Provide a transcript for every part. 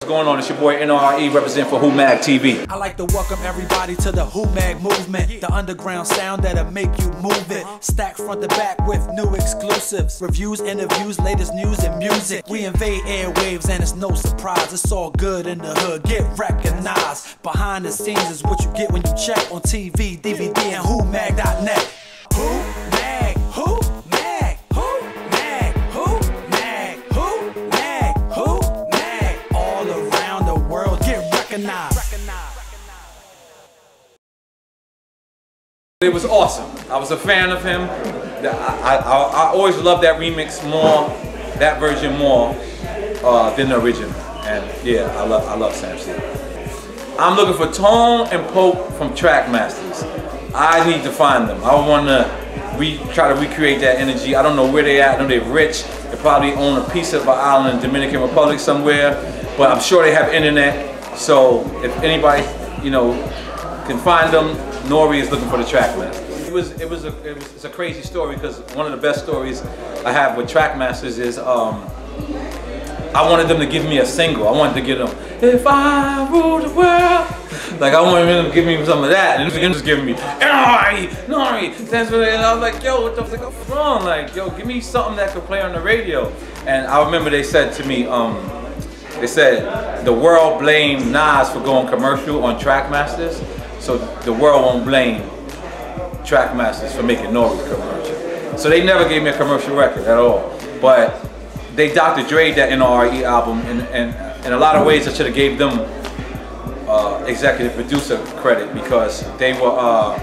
What's going on? It's your boy N.O.R.E. representing for Mag TV. I like to welcome everybody to the Mag movement, the underground sound that'll make you move it. Stacked front to back with new exclusives, reviews, interviews, latest news and music. We invade airwaves and it's no surprise. It's all good in the hood, get recognized. Behind the scenes is what you get when you check on TV, DVD, and WhoMag.net. Who Mag? Who Mag? Who Mag? Who Mag? Who Mag? Who Mag? All around the world, get recognized. It was awesome. I was a fan of him. I always loved that remix more, that version more than the original. And yeah, I love Sam Sneed. I'm looking for Tone and Pope from Trackmasters. I need to find them. I want to try to recreate that energy. I don't know where they at. I know they're rich. They probably own a piece of an island in the Dominican Republic somewhere, but I'm sure they have internet. So if anybody, can find them, N.O.R.E is looking for the Trackmasters. It's a crazy story because one of the best stories I have with Trackmasters is I wanted them to give me a single. I wanted to give them, if I rule the world. Like I wanted them to give me some of that, and they're just giving me N.O.R.E, N.O.R.E. And I was like, yo, what the fuck is wrong? Like, yo, give me something that could play on the radio. And I remember they said to me, they said the world blamed Nas for going commercial on Trackmasters, so the world won't blame Trackmasters for making N.O.R.E commercial. So they never gave me a commercial record at all. But they Dr. Dre'd that N.O.R.E album, and in a lot of ways I should have gave them executive producer credit because they were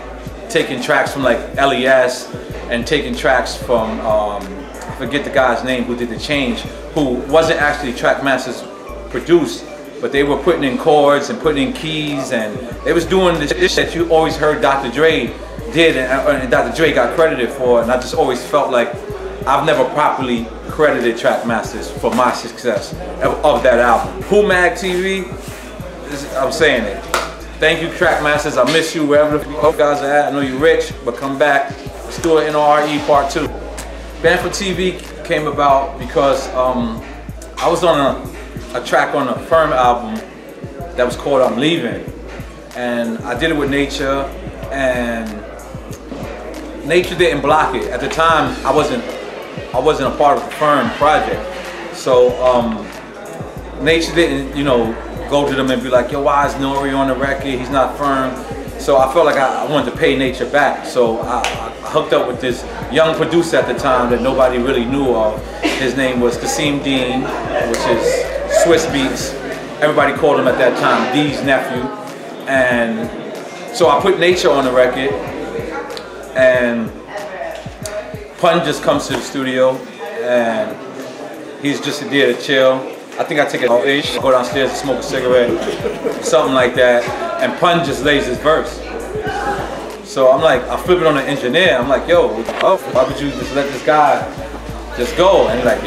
taking tracks from like LES and taking tracks from, I forget the guy's name who did The Change, who wasn't actually Trackmasters produced, but they were putting in chords and putting in keys, and they was doing this that you always heard Dr. Dre did, and Dr. Dre got credited for, and I just always felt like I've never properly credited Trackmasters for my success of that album. Mag TV, I'm saying it. Thank you, Trackmasters. I miss you wherever the guys are at. I know you're rich, but come back. Let's do it in N.O.R.E Part 2. Band for TV came about because I was on a track on a Firm album that was called I'm Leaving. And I did it with Nature, and Nature didn't block it. At the time, I wasn't a part of the Firm project. So Nature didn't, go to them and be like, yo, why is N.O.R.E on the record? He's not Firm. So I felt like I wanted to pay Nature back. So I hooked up with this young producer at the time that nobody really knew of. His name was Kasim Dean, which is Swiss Beats. Everybody called him at that time D's nephew. And so I put Nature on the record, and Pun just comes to the studio, and he's just there to chill. I think I take it all-ish, go downstairs and smoke a cigarette, something like that, and Pun just lays his verse. So I'm like, I flip it on the engineer. I'm like, yo, why would you just let this guy just go? And like,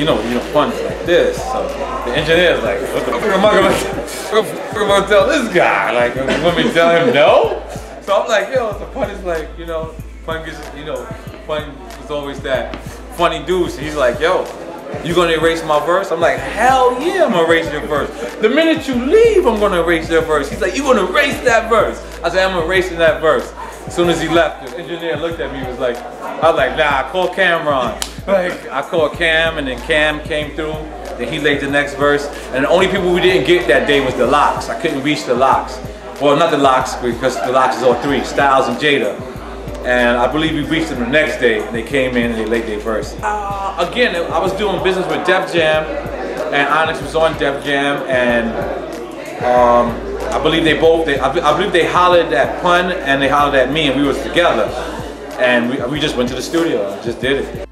Pun's like this. So the engineer's like, what the fuck am I gonna tell this guy? Like, you want me to tell him no? So I'm like, yo, so Pun is like, Pun gets, Pun was always that funny dude. So he's like, yo, you gonna erase my verse? I'm like, hell yeah, I'm gonna erase your verse. The minute you leave, I'm gonna erase your verse. He's like, you gonna erase that verse? I said, I'm erasing that verse. As soon as he left, the engineer looked at me and was like, I was like, nah, call Cameron. Like, I called Cam, and then Cam came through. Then he laid the next verse. And the only people we didn't get that day was the Locks. I couldn't reach the Locks. Well, not the Locks, because the Locks is all three, Styles and Jada. And I believe we reached them the next day, and they came in and they laid their verse. Again, I was doing business with Def Jam, and Onyx was on Def Jam, and I believe they hollered at Pun and they hollered at me, and we was together. And we just went to the studio and just did it.